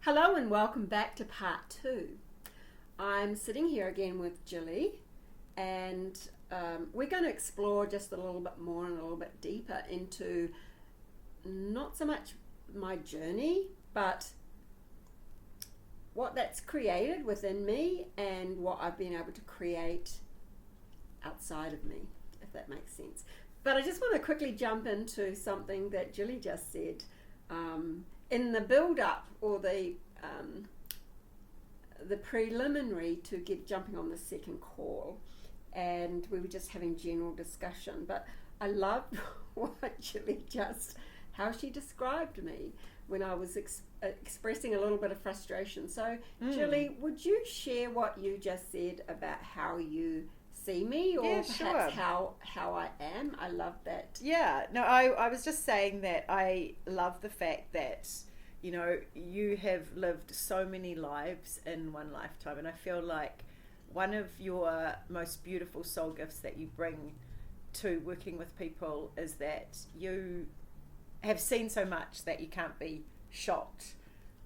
Hello and welcome back to part 2. I'm sitting here again with Gilly, and we're going to explore just a little bit more and a little bit deeper into not so much my journey, but what that's created within me and what I've been able to create outside of me, if that makes sense. But I just want to quickly jump into something that Gilly just said. In the build-up or the preliminary to jumping on the second call, and we were just having general discussion, but I loved what Gilly how she described me when I was expressing a little bit of frustration. So Gilly, would you share what you just said about how you see me, or perhaps how I am? I love that. Yeah, no, I was just saying that I love the fact that, you know, you have lived so many lives in one lifetime, and I feel like one of your most beautiful soul gifts that you bring to working with people is that you have seen so much that you can't be shocked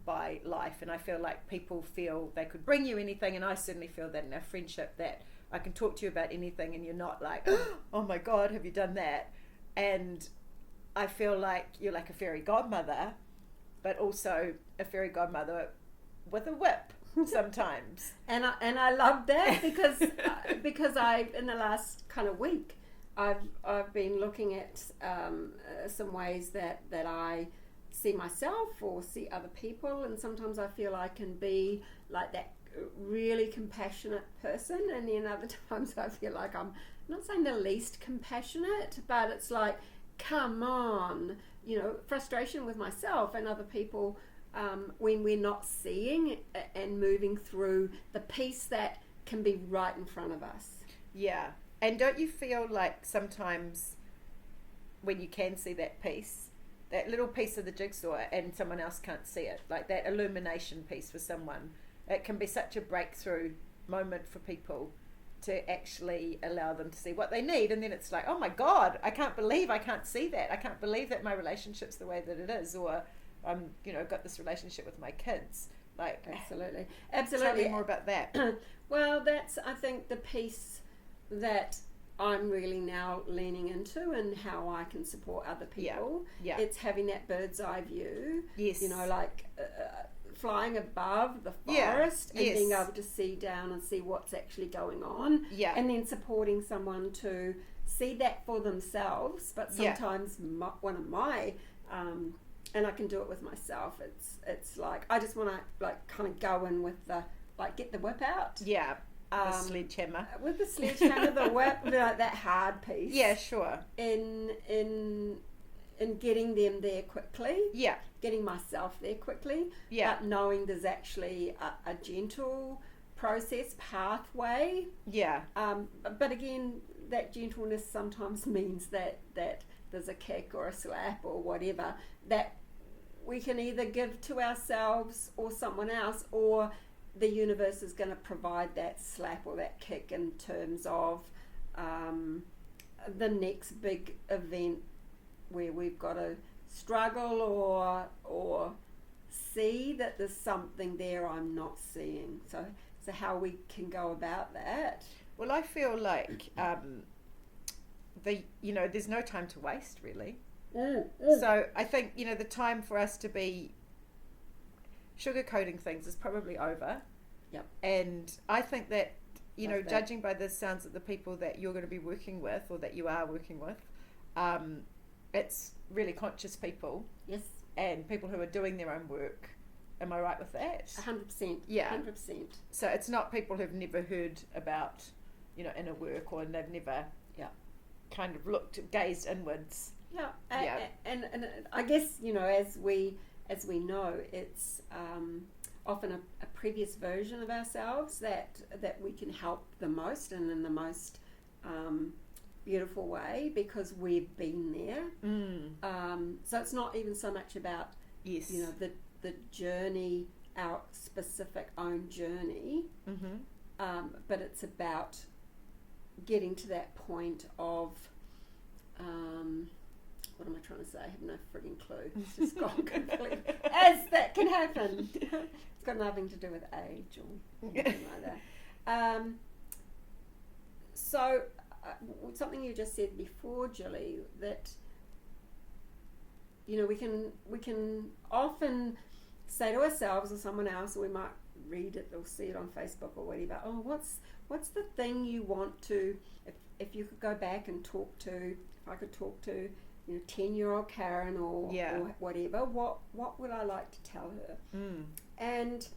by life. And I feel like people feel they could bring you anything, and I certainly feel that in our friendship, that I can talk to you about anything and you're not like, oh my God, have you done that? And I feel like you're like a fairy godmother, but also a fairy godmother with a whip sometimes. and I love that because I, in the last kind of week, I've been looking at some ways that I see myself or see other people, and sometimes I feel I can be like that really compassionate person, and then other times I feel like I'm not saying the least compassionate, but it's like, come on, you know, frustration with myself and other people when we're not seeing and moving through the piece that can be right in front of us. Yeah. And don't you feel like sometimes when you can see that piece, that little piece of the jigsaw, and someone else can't see it, like that illumination piece for someone, it can be such a breakthrough moment for people to actually allow them to see what they need. And then it's like, oh my God, I can't believe I can't see that. I can't believe that my relationship's the way that it is, or I'm, you know, got this relationship with my kids. Like, Absolutely. Tell me more about that. Well, that's, I think, the piece that I'm really now leaning into, and how I can support other people. Yeah. It's having that bird's eye view. Yes. You know, like flying above the forest and being able to see down and see what's actually going on. Yeah. And then supporting someone to see that for themselves. But sometimes one of my and I can do it with myself. It's like I just want to like kind of go in with the get the whip out. Yeah. The sledgehammer. With the sledgehammer, the whip, like that hard piece. Yeah, sure. In getting them there quickly. Yeah. Getting myself there quickly. Yeah. But knowing there's actually a gentle process, pathway. Yeah. But again, that gentleness sometimes means that there's a kick or a slap or whatever that we can either give to ourselves or someone else, or the universe is going to provide that slap or that kick in terms of the next big event where we've got to struggle or see that there's something there I'm not seeing. So how we can go about that. Well, I feel like there's no time to waste, really. So I think, you know, the time for us to be sugarcoating things is probably over. Yep. And I think that, you Love know, that. judging by the sounds of the people that you're going to be working with, or that you are working with, it's really conscious people. Yes. And people who are doing their own work. Am I right with that? 100%. Yeah. 100%. So it's not people who've never heard about, you know, inner work, or they've never kind of gazed inwards. Yeah. And I guess, you know, as we know, it's often a previous version of ourselves that we can help the most and in the most beautiful way, because we've been there. So it's not even so much about you know the journey, our specific own journey, but it's about getting to that point of what am I trying to say? I have no frigging clue. It's just gone completely. As that can happen. It's got nothing to do with age or anything like that. So, something you just said before, Gilly, that we can often say to ourselves or someone else, or we might read it or see it on Facebook or whatever. Oh, what's the thing you want to? If you could go back and if I could talk to 10-year-old Karen or whatever, what would I like to tell her? And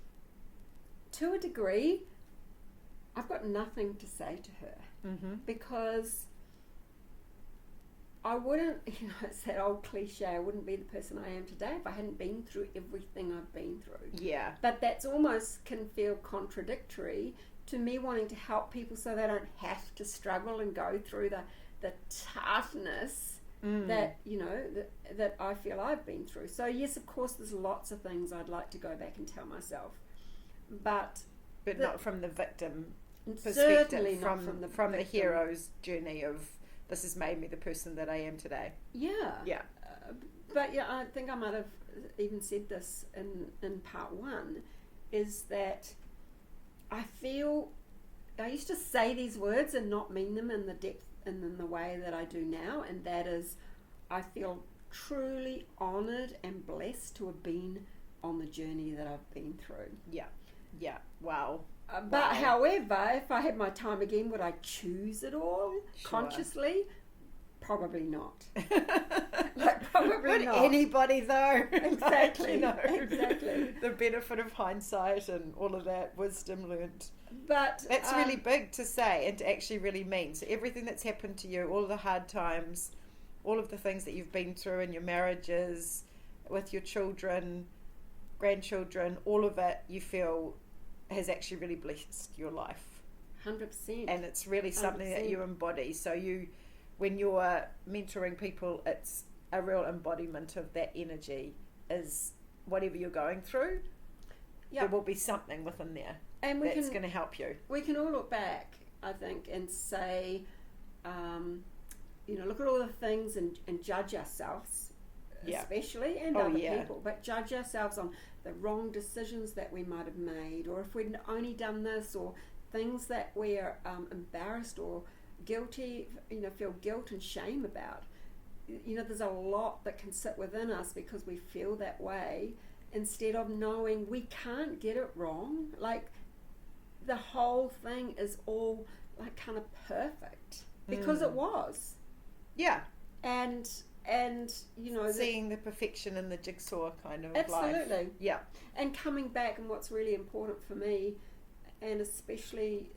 to a degree, I've got nothing to say to her because I wouldn't, it's that old cliche, I wouldn't be the person I am today if I hadn't been through everything I've been through. Yeah. But that's almost can feel contradictory to me wanting to help people so they don't have to struggle and go through the toughness that that I feel I've been through. So yes, of course, there's lots of things I'd like to go back and tell myself, but not from the victim perspective. Certainly not from the hero's journey of this has made me the person that I am today. Yeah. But I think I might have even said this in part one, is that I feel I used to say these words and not mean them in the depth and in the way that I do now, and that is I feel truly honoured and blessed to have been on the journey that I've been through. Yeah. Wow. But however, if I had my time again, would I choose it all consciously? Probably not. Probably Would not. anybody though? Exactly. Exactly. The benefit of hindsight and all of that wisdom learned. But that's really big to say and to actually really mean. So everything that's happened to you, all the hard times, all of the things that you've been through in your marriages, with your children, grandchildren, all of it, you feel has actually really blessed your life. 100%. And it's really something 100%. that you embody. So when you're mentoring people, it's a real embodiment of that energy. Is whatever you're going through, there will be something within there and that's going to help you. We can all look back, I think, and say, look at all the things and judge ourselves, especially, and other people, but judge ourselves on the wrong decisions that we might have made, or if we'd only done this, or things that we're embarrassed or guilty, feel guilt and shame about. There's a lot that can sit within us because we feel that way, instead of knowing we can't get it wrong. Like, the whole thing is all like kind of perfect because it was. Yeah. And seeing the perfection in the jigsaw kind of absolutely. Life. Yeah. And coming back, and what's really important for me, and especially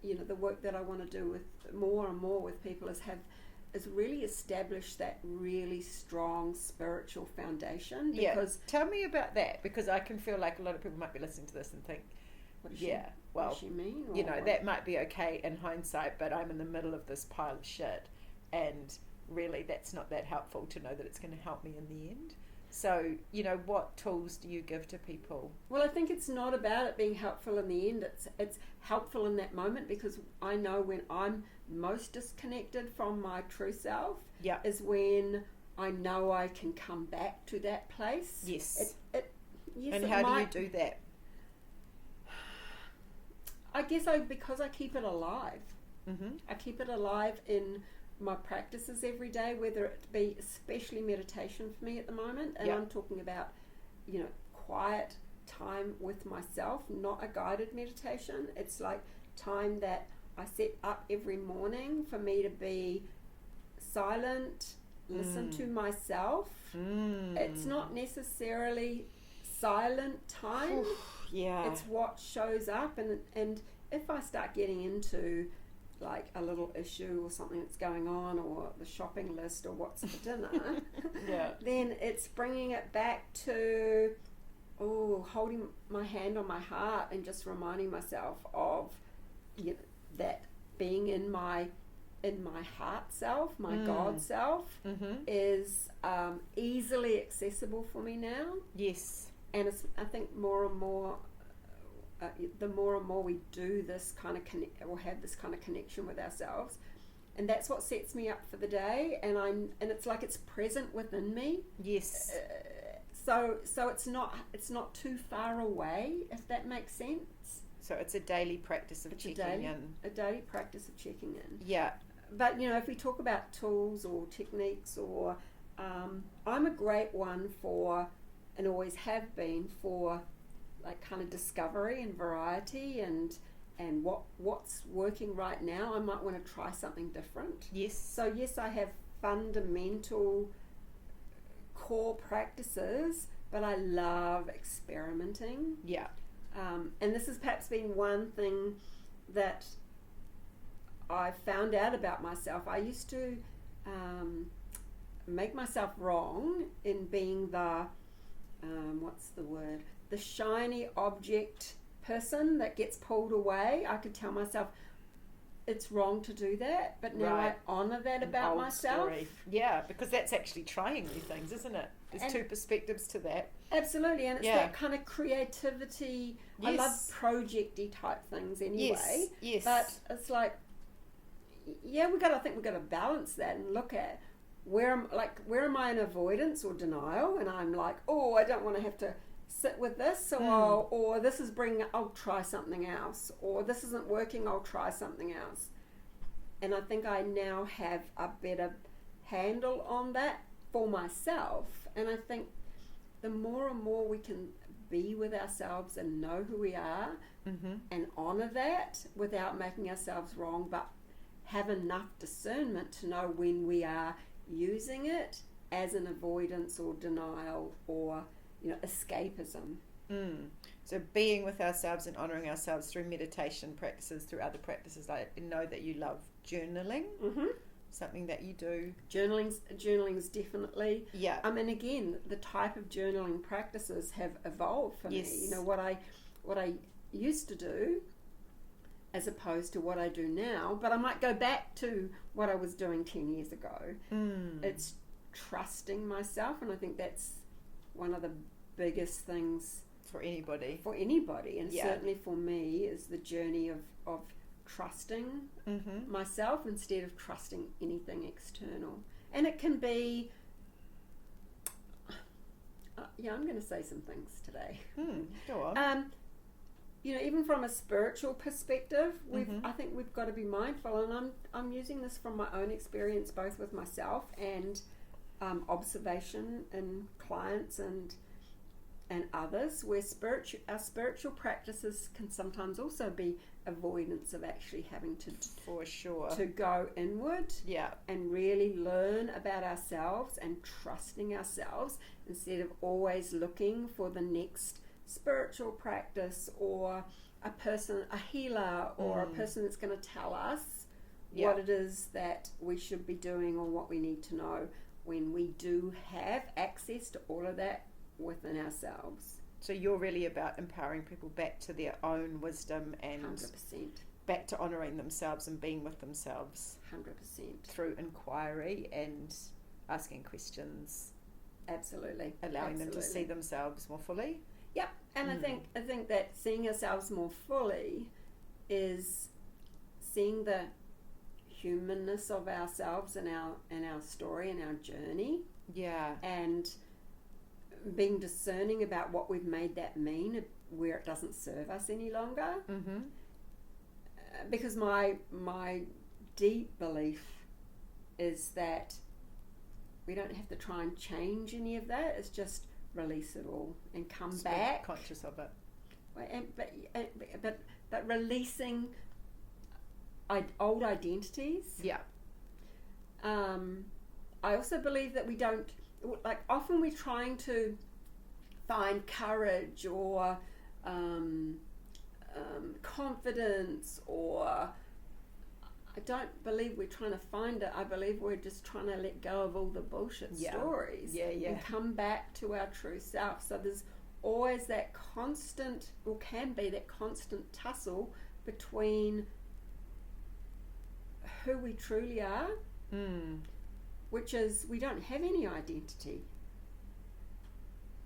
the work that I want to do with more and more with people, is really establish that really strong spiritual foundation. Because tell me about that, because I can feel like a lot of people might be listening to this and think, what does she mean? That might be okay in hindsight, but I'm in the middle of this pile of shit, and really that's not that helpful to know that it's going to help me in the end. So, what tools do you give to people? Well, I think it's not about it being helpful in the end. It's helpful in that moment, because I know when I'm most disconnected from my true self is when I know I can come back to that place. Yes. Yes. And how do you do that? I guess because I keep it alive. Mm-hmm. I keep it alive in my practices every day, whether it be especially meditation for me at the moment, and I'm talking about quiet time with myself, not a guided meditation. It's like time that I set up every morning for me to be silent, listen to myself. It's not necessarily silent time. It's what shows up, and if I start getting into like a little issue or something that's going on, or the shopping list, or what's for dinner, then it's bringing it back to holding my hand on my heart and just reminding myself of that being in my heart self, my God self, is easily accessible for me now. Yes. And I think more and more, the more and more we do this kind of have this kind of connection with ourselves, and that's what sets me up for the day, and it's like it's present within me. Yes. So it's not too far away, if that makes sense. So it's a daily practice of checking in. A daily practice of checking in. Yeah. But if we talk about tools or techniques, or I'm a great one for, and always have been, for like kind of discovery and variety, and what's working right now. I might want to try something different. Yes. So yes, I have fundamental core practices, but I love experimenting. Yeah. And this has perhaps been one thing that I found out about myself. I used to make myself wrong in being the the shiny object person that gets pulled away. I could tell myself it's wrong to do that, but now I honour that about myself. Story. Yeah, because that's actually trying new things, isn't it? There's two perspectives to that. Absolutely, and it's that kind of creativity. Yes. I love projecty type things anyway. Yes. But it's like, yeah, I think we've got to balance that and look at where am I in avoidance or denial, and I'm like, I don't want to have to sit with this, or this is I'll try something else, or this isn't working, I'll try something else. And I think I now have a better handle on that for myself, and I think the more and more we can be with ourselves and know who we are, and honour that without making ourselves wrong, but have enough discernment to know when we are using it as an avoidance or denial or escapism. So being with ourselves and honouring ourselves through meditation practices, through other practices. I know that you love journaling. Something that you do. Journaling's definitely. Yeah. And again, the type of journaling practices have evolved for me. What I used to do as opposed to what I do now, but I might go back to what I was doing 10 years ago. It's trusting myself, and I think that's one of the biggest things for anybody, and certainly for me, is the journey of trusting myself instead of trusting anything external. And it can be I'm going to say some things today. Go on. Even from a spiritual perspective, I think we've got to be mindful, and I'm using this from my own experience, both with myself and observation in clients and others, where our spiritual practices can sometimes also be avoidance of actually having to, for sure, to go inward, and really learn about ourselves and trusting ourselves instead of always looking for the next spiritual practice or a healer or a person that's going to tell us what it is that we should be doing or what we need to know, when we do have access to all of that within ourselves. So you're really about empowering people back to their own wisdom and 100%. Back to honouring themselves and being with themselves 100% through inquiry and asking questions. Absolutely. Allowing them to see themselves more fully. Yep, and I think that seeing ourselves more fully is seeing the humanness of ourselves and our story and our journey. Yeah. And being discerning about what we've made that mean, where it doesn't serve us any longer. Because my deep belief is that we don't have to try and change any of that. It's just release it all and come back. Conscious of it. But releasing old identities. Yeah. I also believe that we don't, often we're trying to find courage or confidence, or I don't believe we're trying to find it. I believe we're just trying to let go of all the bullshit stories and come back to our true self. So there's always that constant, or can be that constant tussle between who we truly are, which is we don't have any identity.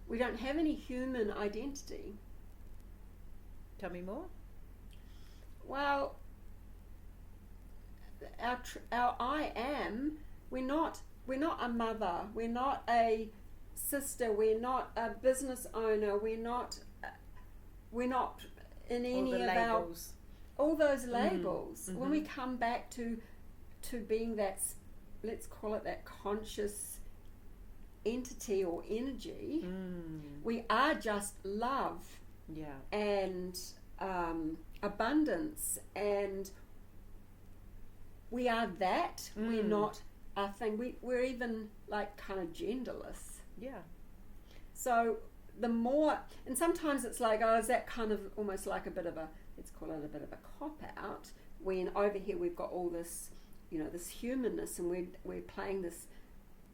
We don't have any human identity. Tell me more. Well, our I am. We're not a mother. We're not a sister. We're not a business owner. We're not in any of labels. All those labels. Mm-hmm. When we come back to being that, let's call it that conscious entity or energy, we are just love. Yeah. And abundance, and we are that. We're not a thing. We're even like kind of genderless. Yeah. So the more, and sometimes it's like, oh, is that kind of almost like a bit of a, let's call it a bit of a cop out, when over here we've got all this, this humanness, and we're playing this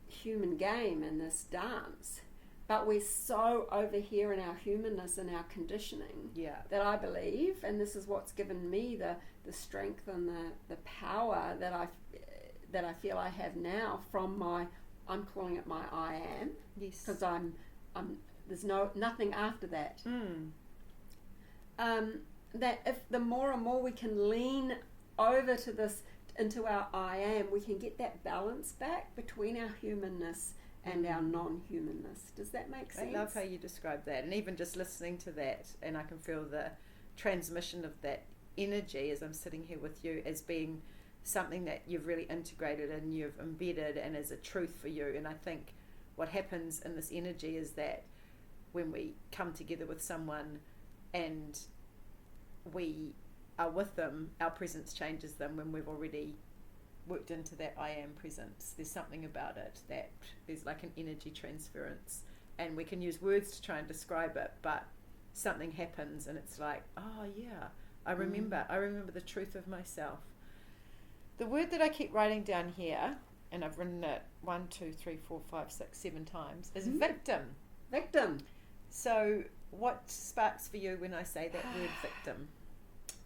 human game and this dance. But we're so over here in our humanness and our conditioning, that I believe, and this is what's given me the strength and the power that I feel I have now from I'm calling it my I am. Yes. Because I'm there's nothing after that. That if the more and more we can lean over to this, into our I am, we can get that balance back between our humanness and our non-humanness. Does that make sense? I love how you describe that, and even just listening to that, and I can feel the transmission of that energy as I'm sitting here with you as being something that you've really integrated and you've embedded and is a truth for you. And I think what happens in this energy is that when we come together with someone and we are with them, our presence changes them when we've already worked into that I am presence. There's something about it that there's like an energy transference, and we can use words to try and describe it, but something happens and it's like, oh yeah, I remember the truth of myself. The word that I keep writing down here, and I've written it 1, 2, 3, 4, 5, 6, 7 times, is victim. Victim. So what sparks for you when I say that word victim?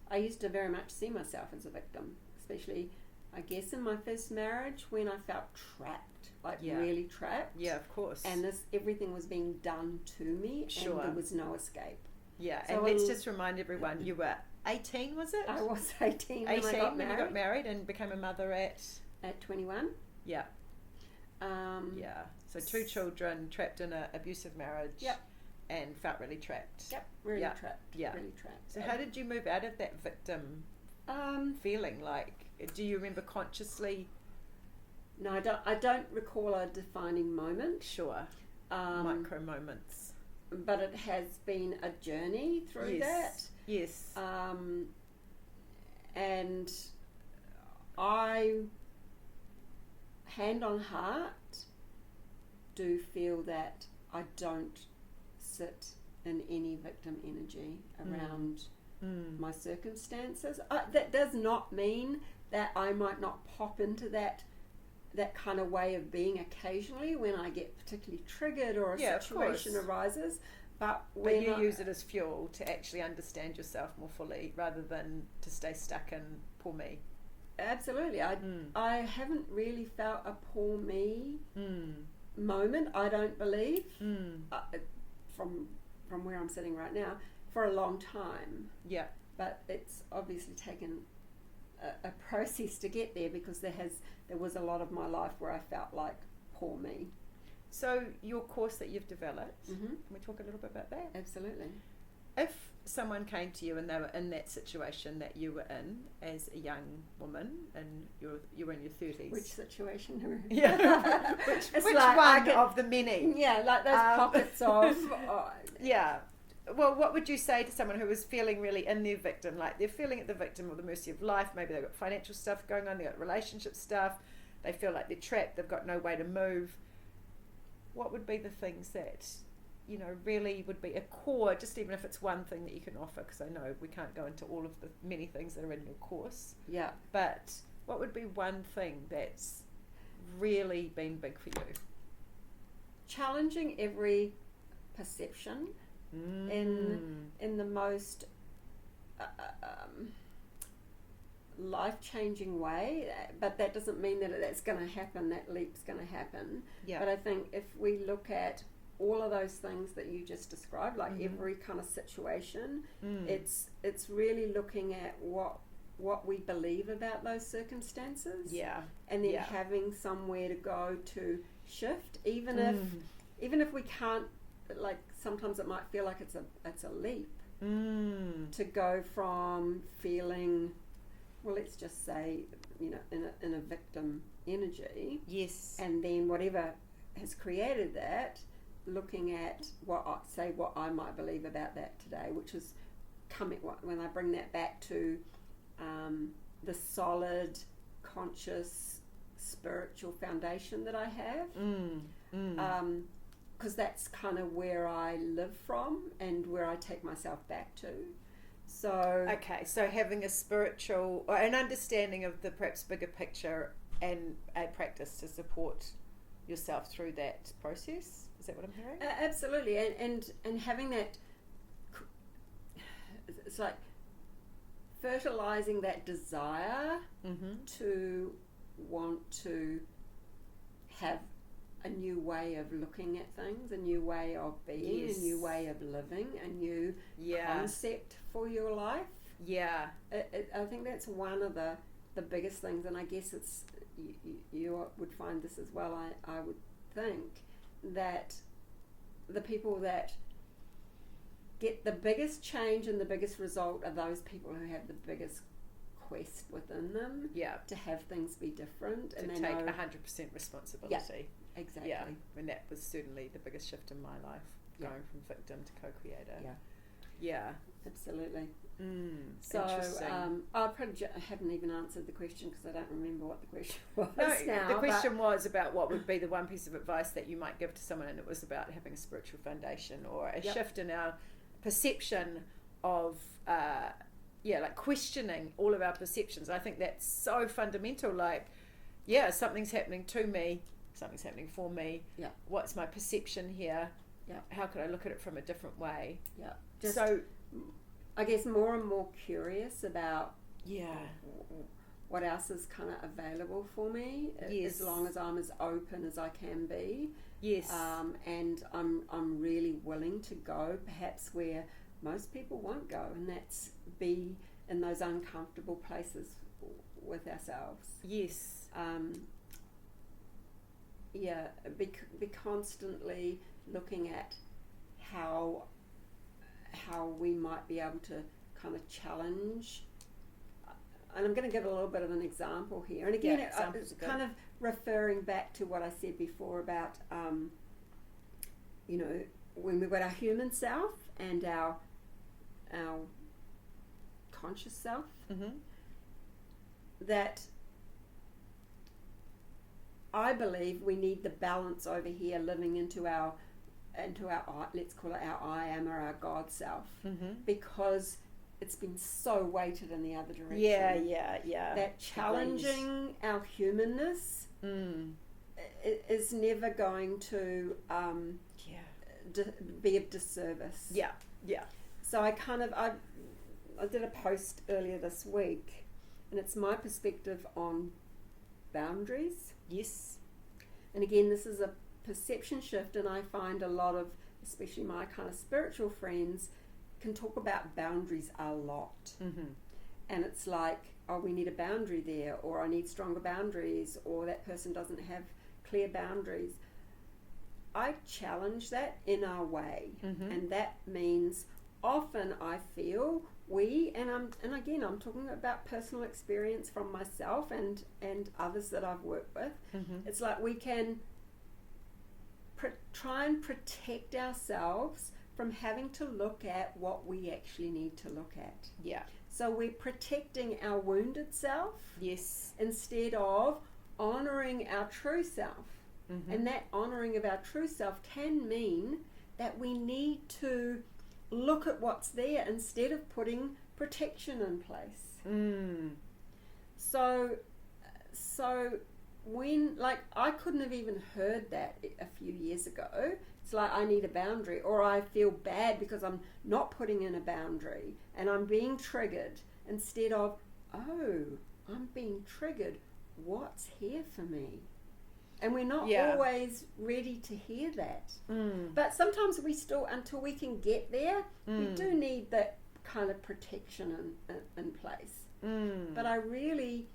I used to very much see myself as a victim, especially I guess in my first marriage when I felt trapped, really trapped. Yeah, of course. And everything was being done to me, and there was no escape. Yeah, so and let's just remind everyone, you were 18, was it? I was 18 when you got married and became a mother at 21. Yeah. So 2 children, trapped in an abusive marriage. Yep. And felt really trapped. Yep, really trapped. Yeah. Really trapped. So how did you move out of that victim feeling? Like, do you remember consciously? No, I don't recall a defining moment. Sure. Micro moments. But it has been a journey through that. Yes. And I, hand on heart, do feel that I don't sit in any victim energy around my circumstances. That does not mean that I might not pop into that kind of way of being occasionally when I get particularly triggered or a situation arises. But you use it as fuel to actually understand yourself more fully rather than to stay stuck in poor me. Absolutely. I haven't really felt a poor me moment, I don't believe, from where I'm sitting right now, for a long time. Yeah. But it's obviously taken a process to get there, because there was a lot of my life where I felt like poor me. So your course that you've developed, can we talk a little bit about that? Absolutely. If someone came to you and they were in that situation that you were in as a young woman, and you were in your 30s. Which situation? which one of the many? Yeah, like those pockets of... Yeah. Well, what would you say to someone who was feeling really in their victim? Like, they're feeling at the victim or the mercy of life. Maybe they've got financial stuff going on, they've got relationship stuff. They feel like they're trapped, they've got no way to move. What would be the things that, really would be a core, just even if it's one thing that you can offer? Because I know we can't go into all of the many things that are in your course. Yeah. But what would be one thing that's really been big for you? Challenging every perception in the most life-changing way, but that doesn't mean that that's going to happen, that leap's going to happen. Yeah. But I think if we look at all of those things that you just described, like every kind of situation, it's really looking at what we believe about those circumstances. Yeah. And then Yeah. having somewhere to go to shift, even if we can't, like sometimes it might feel like it's a leap to go from feeling, well, let's just say, you know, in a victim energy. Yes. And then whatever has created that, looking at what I might believe about that today, which is when I bring that back to the solid, conscious, spiritual foundation that I have, because that's kind of where I live from and where I take myself back to. So okay, so having a spiritual or an understanding of the perhaps bigger picture and a practice to support yourself through that process. Is that what I'm hearing? Absolutely, and having that, it's like fertilizing that desire to want to have a new way of looking at things, a new way of being, Yes. a new way of living, a new concept for your life. Yeah. I think that's one of the biggest things, and I guess it's you would find this as well. I would think that the people that get the biggest change and the biggest result are those people who have the biggest quest within them to have things be different To and they take know 100% responsibility. exactly. Yeah, and that was certainly the biggest shift in my life, going from victim to co-creator. Yeah. Absolutely. So Interesting. I probably haven't even answered the question because I don't remember what the question was No, the question was about what would be the one piece of advice that you might give to someone, and it was about having a spiritual foundation or a shift in our perception of, like questioning all of our perceptions. I think that's so fundamental. Like, something's happening to me, something's happening for me. Yeah. What's my perception here? Yeah. How could I look at it from a different way? Yeah. So, I guess more and more curious about yeah. what else is kind of available for me, as long as I'm as open as I can be. Yes. And I'm really willing to go perhaps where most people won't go, and that's be in those uncomfortable places with ourselves. Yes. Be constantly looking at how we might be able to kind of challenge. And I'm going to give a little bit of an example here. And again, it's kind of referring back to what I said before about, when we've got our human self and our conscious self, that I believe we need the balance over here living into our let's call it our I am or our God self, because it's been so weighted in the other direction. Yeah. That challenging our humanness is never going to be of disservice. Yeah. So I did a post earlier this week, and it's my perspective on boundaries. Yes. And again, this is a perception shift, and I find a lot of, especially my kind of spiritual friends, can talk about boundaries a lot. And it's like, oh, we need a boundary there, or I need stronger boundaries, or that person doesn't have clear boundaries. I challenge that in our way, and that means often I feel and again I'm talking about personal experience from myself and others that I've worked with. It's like we can try and protect ourselves from having to look at what we actually need to look at. Yeah. So we're protecting our wounded self, Yes, instead of honouring our true self. And that honouring of our true self can mean that we need to look at what's there instead of putting protection in place. So when, like, I couldn't have even heard that a few years ago. It's like, I need a boundary, or I feel bad because I'm not putting in a boundary and I'm being triggered, instead of, oh, I'm being triggered, what's here for me? And we're not always ready to hear that. But sometimes we still, until we can get there, we do need that kind of protection in place. But I really...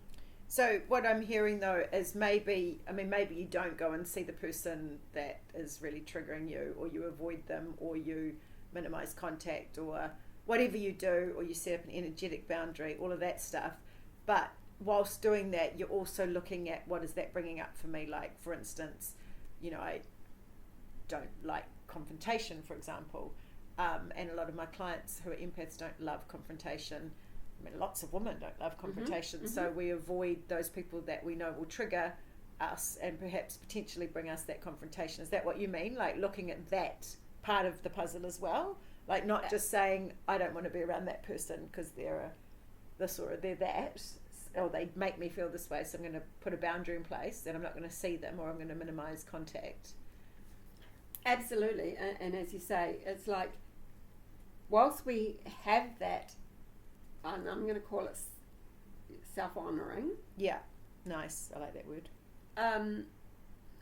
So what I'm hearing though is maybe you don't go and see the person that is really triggering you, or you avoid them, or you minimize contact, or whatever you do, or you set up an energetic boundary, all of that stuff. But whilst doing that, you're also looking at what is that bringing up for me. Like, for instance, I don't like confrontation, for example. And a lot of my clients who are empaths don't love confrontation. I mean, lots of women don't love confrontation, so we avoid those people that we know will trigger us and perhaps potentially bring us that confrontation. Is that what you mean? Like looking at that part of the puzzle as well? Like not just saying, I don't want to be around that person because they're this or they're that, or they make me feel this way, so I'm going to put a boundary in place and I'm not going to see them, or I'm going to minimize contact. Absolutely. And as you say, it's like, whilst we have that, and I'm going to call it self-honouring. Yeah, nice. I like that word.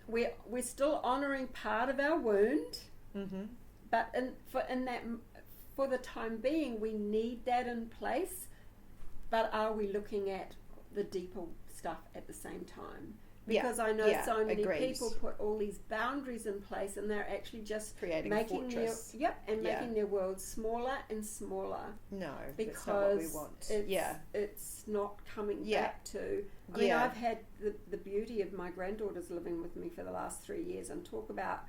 We're still honouring part of our wound, but for the time being, we need that in place. But are we looking at the deeper stuff at the same time? Because I know so many people put all these boundaries in place, and they're actually just creating making a fortress. Making their world smaller and smaller. No, because that's not what we want. It's not coming back to. I mean, I've had the beauty of my granddaughters living with me for the last 3 years, and talk about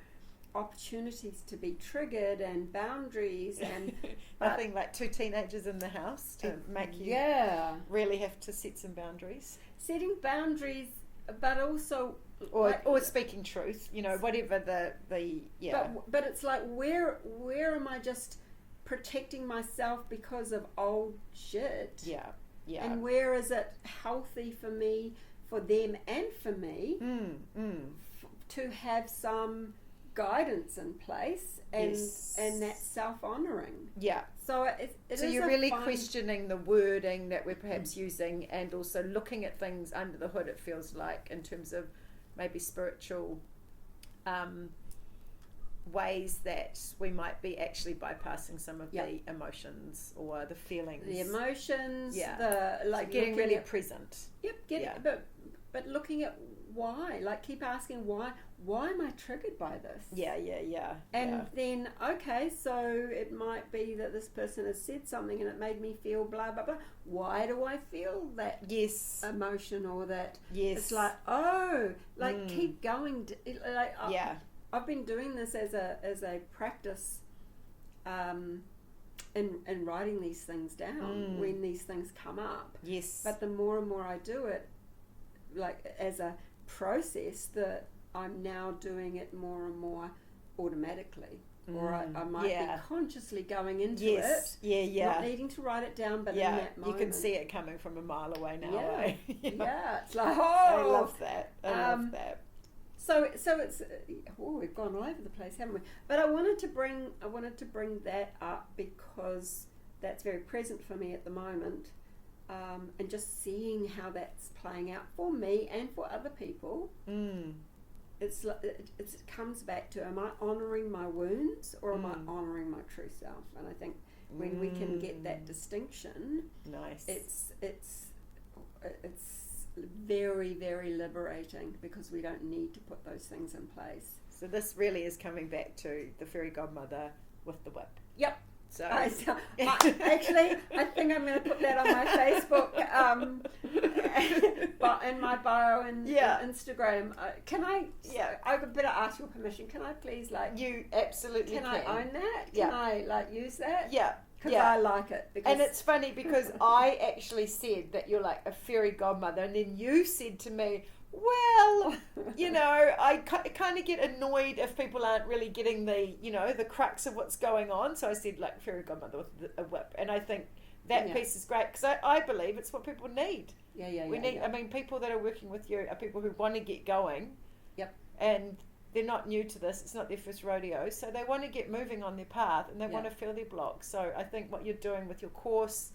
opportunities to be triggered and boundaries and nothing like 2 teenagers in the house to make you really have to set some boundaries. Setting boundaries. But also, or speaking truth, whatever the. But it's like, where am I just protecting myself because of old shit? Yeah. And where is it healthy for me, for them, and for me to have some guidance in place and that self-honouring. Yeah. So so you're really questioning the wording that we're perhaps using, and also looking at things under the hood, it feels like, in terms of maybe spiritual ways that we might be actually bypassing some of the emotions or the feelings. The emotions, getting really present. Yep, but looking at why, keep asking why am I triggered by this? And then, okay, so it might be that this person has said something and it made me feel blah, blah, blah. Why do I feel that emotion or that? It's like, keep going. I've been doing this as a practice in writing these things down when these things come up. Yes. But the more and more I do it, as a process, that I'm now doing it more and more automatically, or I might be consciously going into it, not needing to write it down, but in that moment, you can see it coming from a mile away now. It's like, I love that. I love that. So it's we've gone all over the place, haven't we? But I wanted to bring that up because that's very present for me at the moment. And just seeing how that's playing out for me and for other people, it comes back to, am I honouring my wounds or am I honouring my true self? And I think when we can get that distinction, it's very, very liberating, because we don't need to put those things in place. So this really is coming back to the fairy godmother with the whip. Yep. So actually, I think I'm going to put that on my Facebook, but in my bio and Instagram. Can I? Yeah, I better ask your permission. Can I please, You absolutely can. I own that? Can I use that? Yeah. Because I like it. And it's funny because I actually said that you're like a fairy godmother, and then you said to me, well, I kind of get annoyed if people aren't really getting the crux of what's going on. So I said, fairy godmother with a whip. And I think that piece is great, because I believe it's what people need. We need, I mean, people that are working with you are people who want to get going. Yep. And they're not new to this. It's not their first rodeo. So they want to get moving on their path, and they want to feel their blocks. So I think what you're doing with your course,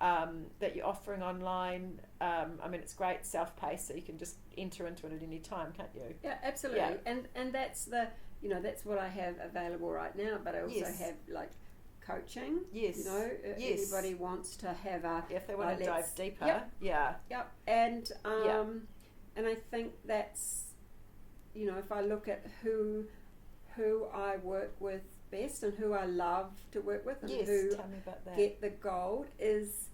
that you're offering online, it's great, self-paced, so you can just enter into it at any time, can't you? Yeah, absolutely. And that's that's what I have available right now, but I also have coaching. Yes. You know, Yes. everybody wants to have a... If they want to dive deeper. Yep. Yeah. Yep. And I think that's, you know, if I look at who I work with best and who I love to work with and who tell me about that. get the gold is,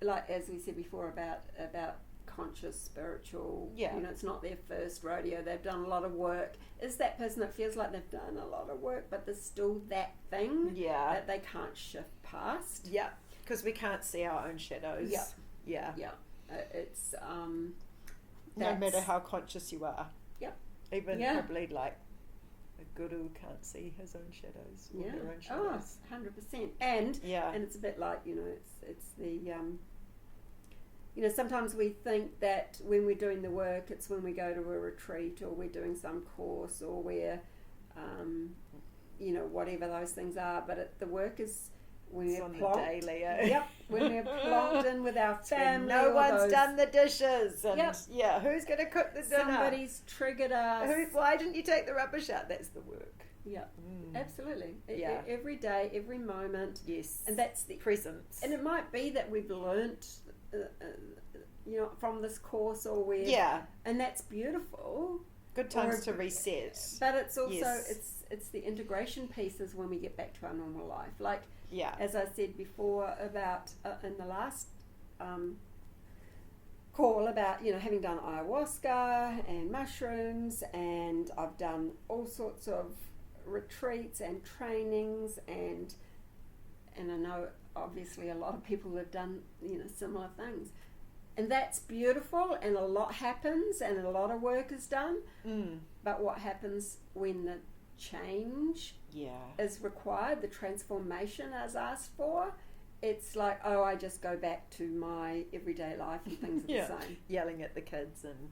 like as we said before about conscious, spiritual, you know, it's not their first rodeo, they've done a lot of work. Is that person that feels like they've done a lot of work, but there's still that thing that they can't shift past. Yeah, because we can't see our own shadows. Yeah. It's no matter how conscious you are. Yep. Even probably like a guru can't see his own shadows or their own shadows. 100%. And it's a bit like, you know, it's the you know, sometimes we think that when we're doing the work, it's when we go to a retreat or we're doing some course or we're, you know, whatever those things are. But the work is when we're plonked. When we're plonked in with our family. No one's done the dishes. And who's going to cook the dinner? Somebody's triggered us. Why didn't you take the rubbish out? That's the work. Yeah, absolutely. Every day, every moment. Yes. And that's the presence. And it might be that we've learnt, you know, from this course or where. And that's beautiful. Good times to reset. But it's also, it's the integration pieces when we get back to our normal life. Like, as I said before about in the last call about, you know, having done ayahuasca and mushrooms, and I've done all sorts of retreats and trainings, and I know obviously a lot of people have done, you know, similar things, and that's beautiful, and a lot happens and a lot of work is done. But what happens when the change is required, the transformation is asked for, it's like, oh, I just go back to my everyday life and things are the same. Yelling at the kids and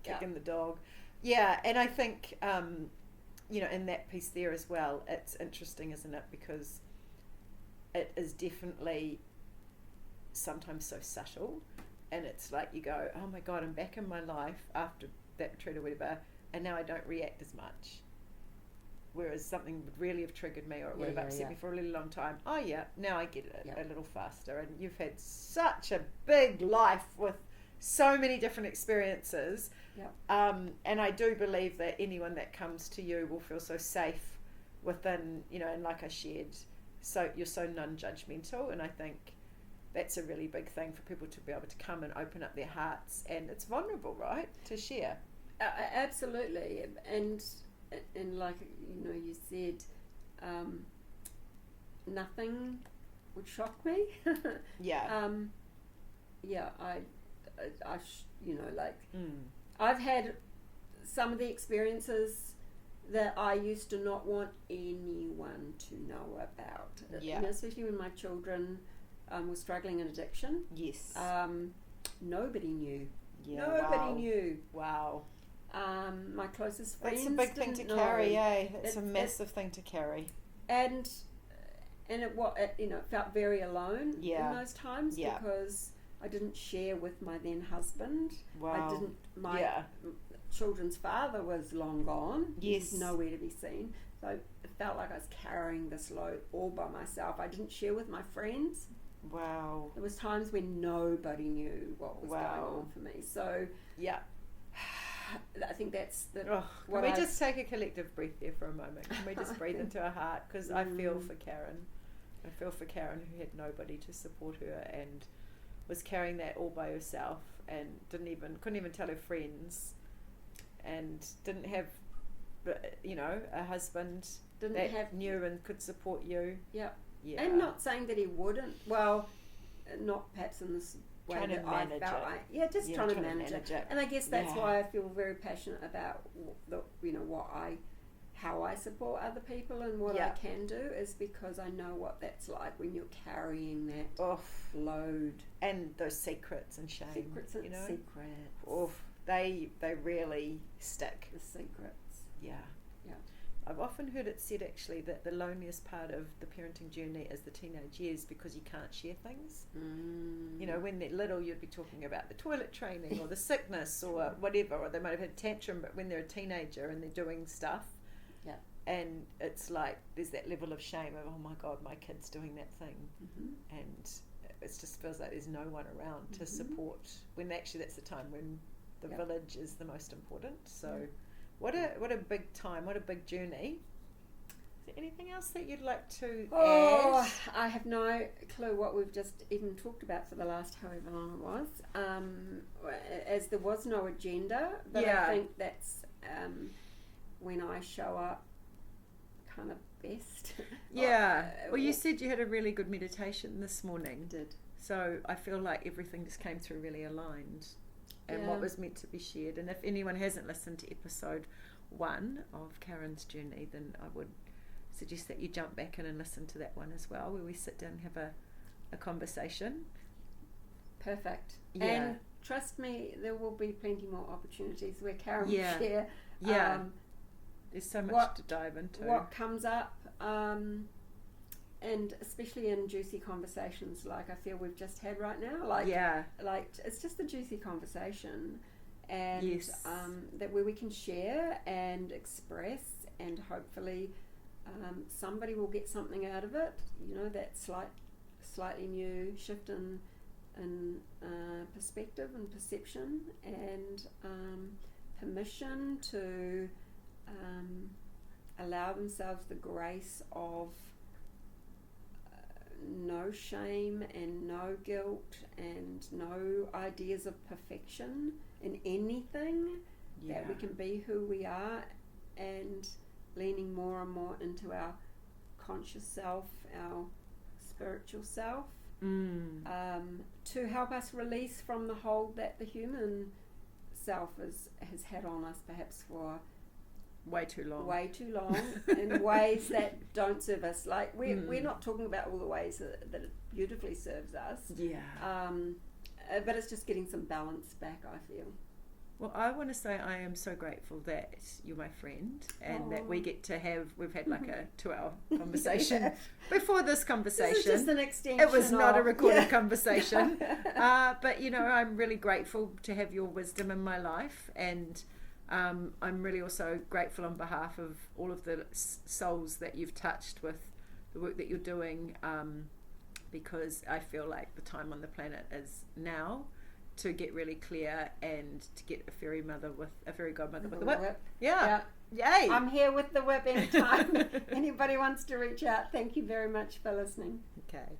kicking the dog. And I think, you know, in that piece there as well, it's interesting, isn't it? Because it is definitely sometimes so subtle, and it's like you go, oh my God, I'm back in my life after that retreat or whatever, and now I don't react as much. Whereas something would really have triggered me, or it would have upset me for a really long time. Oh now I get it a little faster. And you've had such a big life with so many different experiences. And I do believe that anyone that comes to you will feel so safe within, you know, and like I shared, so you're so non-judgmental, and I think that's a really big thing for people to be able to come and open up their hearts, and it's vulnerable, right, to share. Absolutely. And like, you know, you said, nothing would shock me. You know, like, I've had some of the experiences that I used to not want anyone to know about. You know, especially when my children were struggling in addiction. Nobody knew. Nobody knew. Wow. My closest friends. It's a big thing to carry, It's a massive thing to carry. And it you know, felt very alone in those times because I didn't share with my then husband. My children's father was long gone. He's nowhere to be seen. So it felt like I was carrying this load all by myself. I didn't share with my friends. There was times when nobody knew what was going on for me. So I think that's the. Can we just take a collective breath there for a moment? Can we just breathe into our heart? Because I feel for Karen. I feel for Karen, who had nobody to support her and was carrying that all by herself, and couldn't even tell her friends, and didn't have, you know, a husband that knew and could support you. And not saying that he wouldn't. Well, not perhaps in this way trying that to manage I felt. Trying to manage it. And I guess that's why I feel very passionate about how I support other people and what I can do, is because I know what that's like when you're carrying that load and those secrets and shame. Secrets. They really stick. The secrets. I've often heard it said actually that the loneliest part of the parenting journey is the teenage years, because you can't share things. You know, when they're little, you'd be talking about the toilet training or the sickness or whatever, or they might have had a tantrum, but when they're a teenager and they're doing stuff, and it's like there's that level of shame of, oh my God, my kid's doing that thing, and it just feels like there's no one around to support, when actually that's the time when the village is the most important. So what a big time, what a big journey. Is there anything else that you'd like to add? I have no clue what we've just even talked about for the last however long it was, as there was no agenda, but I think that's when I show up kind of best. Well, you said you had a really good meditation this morning. Did. So I feel like everything just came through really aligned, and what was meant to be shared. And if anyone hasn't listened to episode 1 of Karen's journey, then I would suggest that you jump back in and listen to that one as well, where we sit down and have a conversation. Perfect. And trust me, there will be plenty more opportunities where Karen will share. There's so much to dive into. What comes up, and especially in juicy conversations like I feel we've just had right now. Like it's just a juicy conversation, and that where we can share and express, and hopefully somebody will get something out of it. You know, that slightly new shift in perspective and perception, and permission to allow themselves the grace of no shame and no guilt and no ideas of perfection in anything, that we can be who we are, and leaning more and more into our conscious self, our spiritual self, to help us release from the hold that the human self has had on us, perhaps for way too long in ways that don't serve us. Like we're not talking about all the ways that it beautifully serves us, but it's just getting some balance back, I feel. Well, I want to say I am so grateful that you're my friend, and that we get to we've had like a 2-hour conversation before this conversation. This is just an extension. It was not a recorded conversation. But, you know, I'm really grateful to have your wisdom in my life, and I'm really also grateful on behalf of all of the souls that you've touched with the work that you're doing, because I feel like the time on the planet is now to get really clear and to get a fairy godmother with a whip. Yeah. Yay. I'm here with the whip anytime anybody wants to reach out. Thank you very much for listening. Okay.